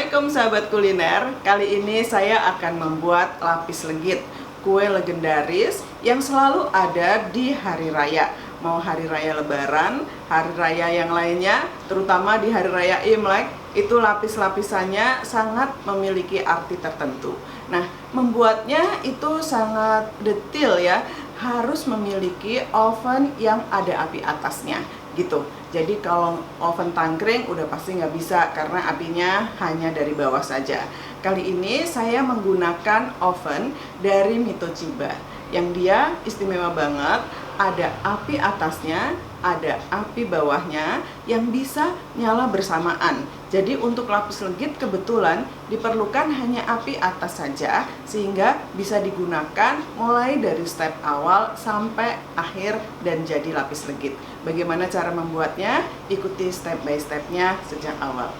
Assalamualaikum sahabat kuliner. Kali ini saya akan membuat lapis legit, kue legendaris yang selalu ada di hari raya. Mau hari raya Lebaran, hari raya yang lainnya, terutama di hari raya Imlek, itu lapis-lapisannya sangat memiliki arti tertentu. Nah, membuatnya itu sangat detail ya, harus memiliki oven yang ada api atasnya gitu. Jadi kalau oven tangkring udah pasti nggak bisa karena apinya hanya dari bawah saja. Kali ini saya menggunakan oven dari Mitochiba yang dia istimewa banget, ada api atasnya, ada api bawahnya yang bisa nyala bersamaan. Jadi untuk lapis legit kebetulan diperlukan hanya api atas saja sehingga bisa digunakan mulai dari step awal sampai akhir dan jadi lapis legit. Bagaimana cara membuatnya? Ikuti step by stepnya sejak awal.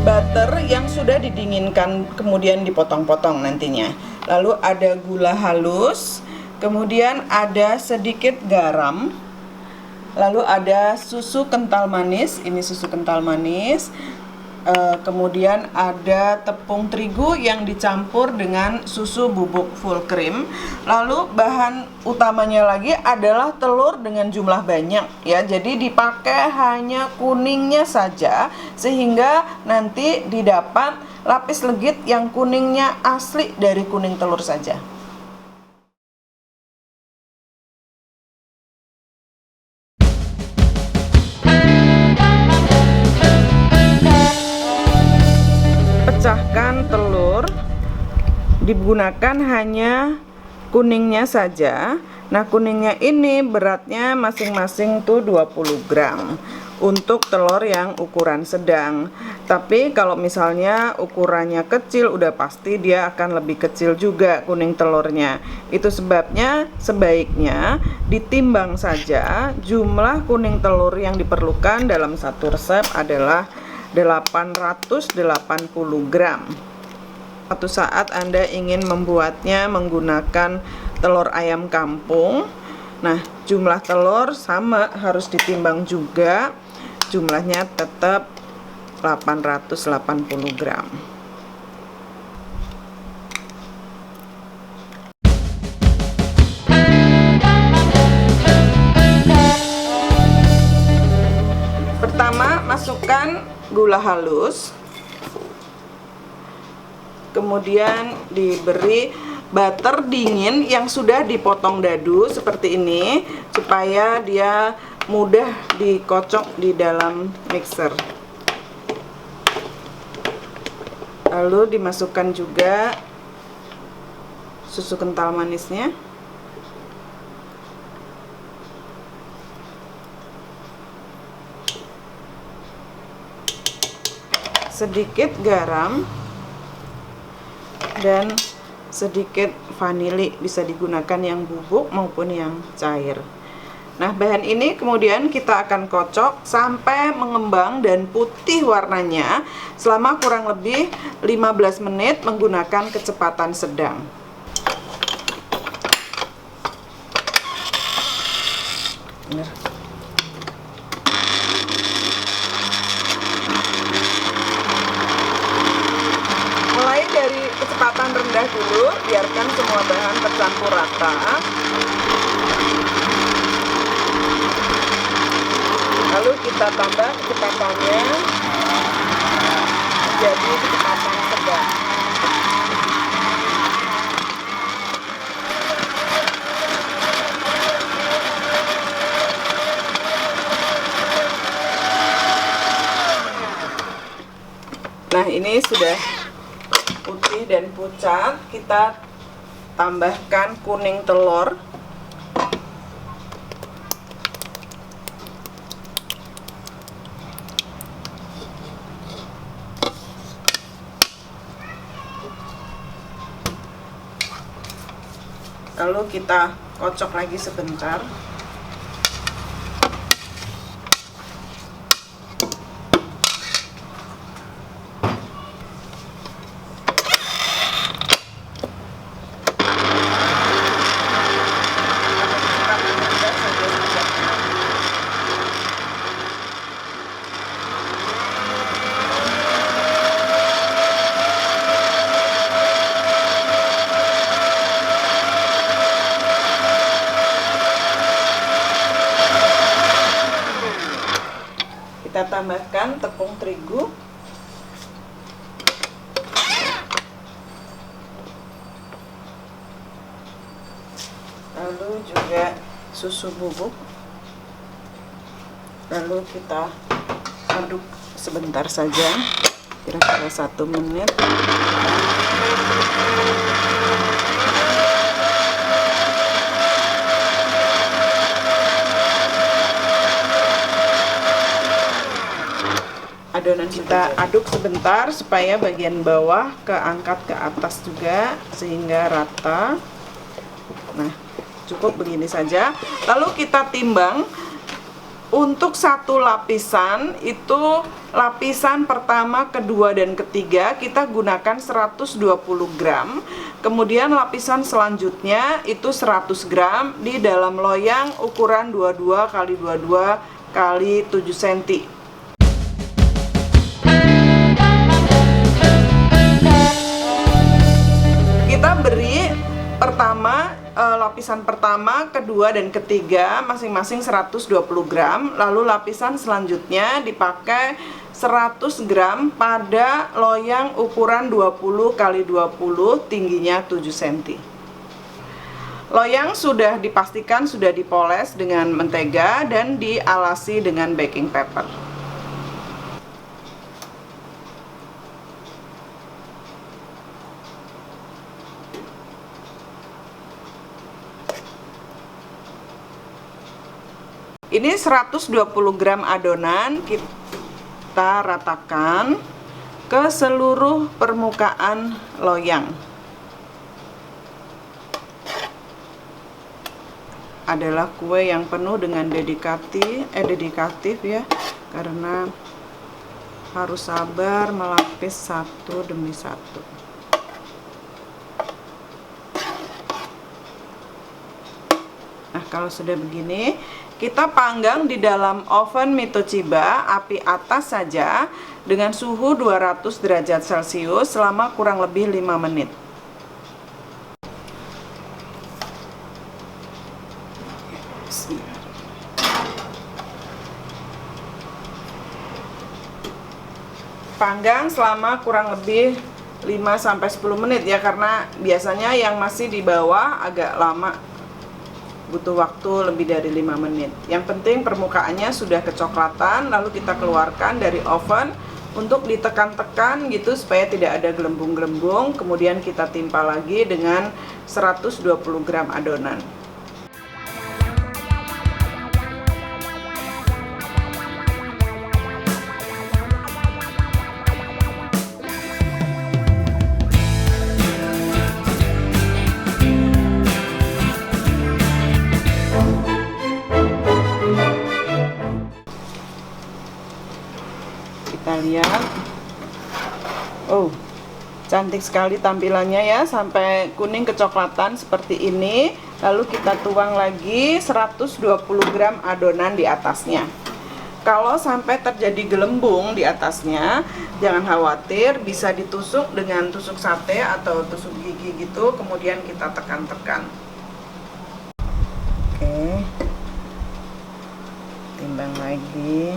Butter yang sudah didinginkan kemudian dipotong-potong nantinya. Lalu ada gula halus, kemudian ada sedikit garam, lalu ada susu kental manis, ini susu kental manis, kemudian ada tepung terigu yang dicampur dengan susu bubuk full cream. Lalu bahan utamanya lagi adalah telur dengan jumlah banyak ya, jadi dipakai hanya kuningnya saja sehingga nanti didapat lapis legit yang kuningnya asli dari kuning telur saja. Pecahkan telur, digunakan hanya kuningnya saja. Nah, kuningnya ini beratnya masing-masing tuh 20 gram untuk telur yang ukuran sedang. Tapi kalau misalnya ukurannya kecil udah pasti dia akan lebih kecil juga kuning telurnya. Itu sebabnya sebaiknya ditimbang saja. Jumlah kuning telur yang diperlukan dalam satu resep adalah 880 gram. Suatu saat Anda ingin membuatnya menggunakan telur ayam kampung. Nah, jumlah telur sama harus ditimbang juga. Jumlahnya tetap 880 gram. Pertama, masukkan gula halus, kemudian diberi butter dingin yang sudah dipotong dadu seperti ini supaya dia mudah dikocok di dalam mixer. Lalu dimasukkan juga susu kental manisnya, sedikit garam, dan sedikit vanili, bisa digunakan yang bubuk maupun yang cair. Nah, bahan ini kemudian kita akan kocok sampai mengembang dan putih warnanya selama kurang lebih 15 menit menggunakan kecepatan sedang. Dari kecepatan rendah dulu, biarkan semua bahan tercampur rata. Lalu kita tambah kecepatannya menjadi kecepatan sedang. Nah, ini sudah putih dan pucat. Kita tambahkan kuning telur, lalu kita kocok lagi sebentar. tambahkan tepung terigu. Lalu juga susu bubuk. Lalu kita aduk sebentar saja, kira-kira 1 menit. Adonan kita aduk sebentar supaya bagian bawah keangkat ke atas juga sehingga rata. Nah, cukup begini saja. Lalu kita timbang. Untuk satu lapisan itu, lapisan pertama, kedua, dan ketiga kita gunakan 120 gram. Kemudian lapisan selanjutnya itu 100 gram di dalam loyang ukuran 22 x 22 x 7 cm. Kita beri pertama, lapisan pertama, kedua, dan ketiga masing-masing 120 gram. Lalu lapisan selanjutnya dipakai 100 gram pada loyang ukuran 20 x 20, tingginya 7 cm. Loyang sudah dipastikan sudah dipoles dengan mentega dan dialasi dengan baking paper. Ini 120 gram adonan kita ratakan ke seluruh permukaan loyang. Adalah kue yang penuh dengan dedikatif ya, karena harus sabar melapis satu demi satu. Nah, kalau sudah begini, kita panggang di dalam oven Mitochiba api atas saja dengan suhu 200 derajat Celcius selama kurang lebih 5 menit. Panggang selama kurang lebih 5-10 menit ya, karena biasanya yang masih di bawah agak lama, butuh waktu lebih dari 5 menit. Yang penting permukaannya sudah kecoklatan, lalu kita keluarkan dari oven untuk ditekan-tekan gitu supaya tidak ada gelembung-gelembung. Kemudian kita timpa lagi dengan 120 gram adonan. Kita lihat, oh cantik sekali tampilannya ya, sampai kuning kecoklatan seperti ini. Lalu kita tuang lagi 120 gram adonan di atasnya. Kalau sampai terjadi gelembung di atasnya, jangan khawatir, bisa ditusuk dengan tusuk sate atau tusuk gigi gitu, kemudian kita tekan-tekan. Oke, timbang lagi.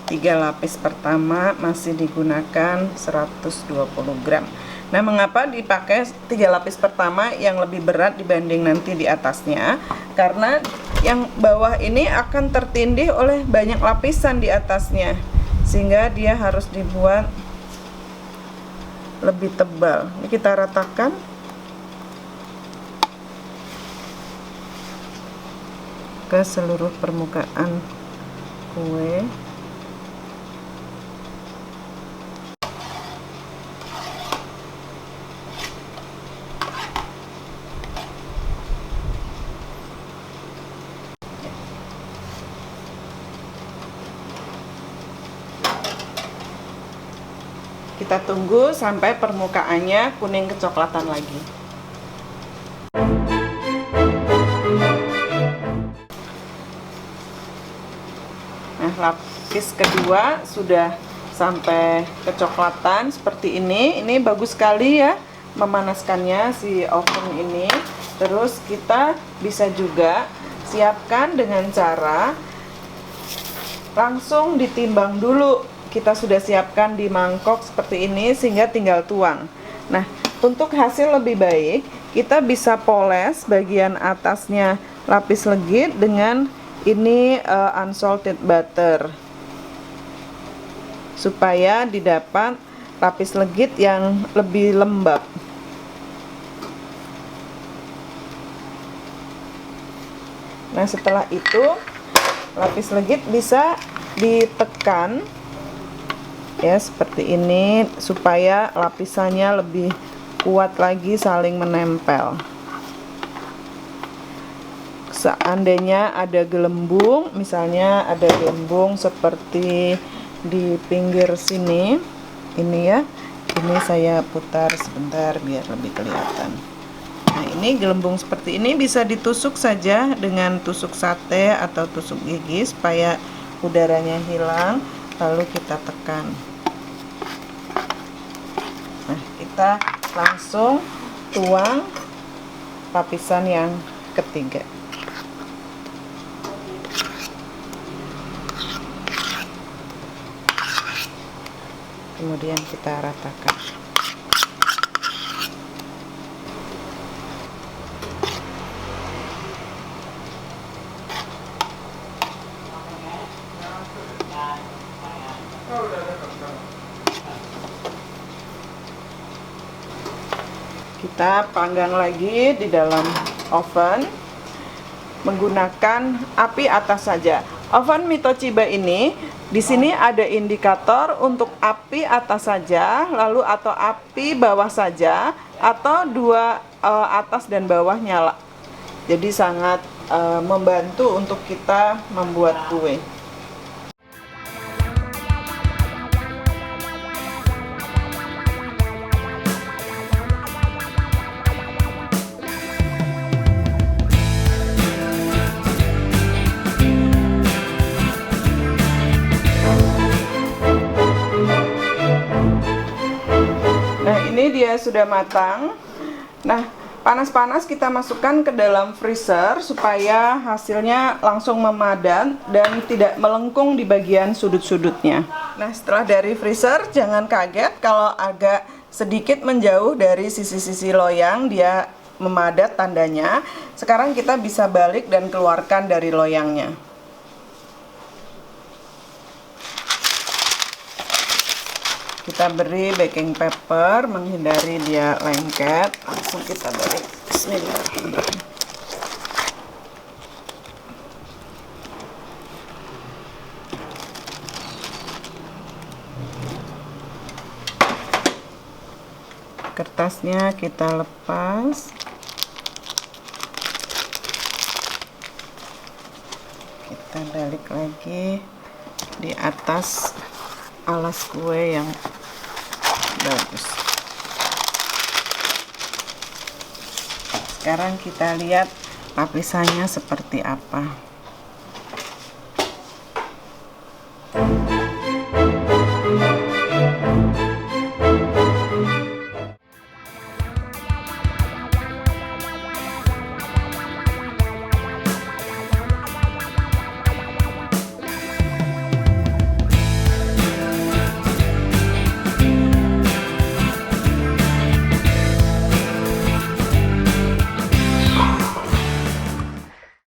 3 lapis pertama masih digunakan 120 gram. Nah, mengapa dipakai 3 lapis pertama yang lebih berat dibanding nanti di atasnya? Karena yang bawah ini akan tertindih oleh banyak lapisan di atasnya, sehingga dia harus dibuat lebih tebal. Ini kita ratakan. Ke seluruh permukaan kue. Kita tunggu sampai permukaannya kuning kecoklatan lagi. Nah, lapis kedua sudah sampai kecoklatan seperti ini. Ini bagus sekali ya memanaskannya si oven ini. Terus kita bisa juga siapkan dengan cara langsung ditimbang dulu. Kita sudah siapkan di mangkok seperti ini sehingga tinggal tuang. Nah, untuk hasil lebih baik, kita bisa poles bagian atasnya lapis legit dengan ini unsalted butter, supaya didapat lapis legit yang lebih lembab. Nah, setelah itu lapis legit bisa ditekan ya seperti ini supaya lapisannya lebih kuat lagi saling menempel. Seandainya ada gelembung, misalnya ada gelembung seperti di pinggir sini, ini ya, ini saya putar sebentar biar lebih kelihatan. Nah, ini gelembung seperti ini bisa ditusuk saja dengan tusuk sate atau tusuk gigi supaya udaranya hilang, lalu kita tekan. Nah, kita langsung tuang lapisan yang ketiga. Kemudian kita ratakan. Kita panggang lagi di dalam oven menggunakan api atas saja. Oven Mitochiba ini di sini ada indikator untuk api atas saja, lalu atau api bawah saja, atau dua atas dan bawah nyala. Jadi sangat membantu untuk kita membuat kue. Nah, ini dia sudah matang. Nah, panas-panas kita masukkan ke dalam freezer supaya hasilnya langsung memadat dan tidak melengkung di bagian sudut-sudutnya. Nah, setelah dari freezer, jangan kaget kalau agak sedikit menjauh dari sisi-sisi loyang, dia memadat tandanya. Sekarang kita bisa balik dan keluarkan dari loyangnya. Kita beri baking paper menghindari dia lengket. Langsung kita balik. Bismillahirrahmanirrahim. Kertasnya kita lepas. Kita balik lagi di atas alas kue yang bagus. Sekarang kita lihat lapisannya seperti apa.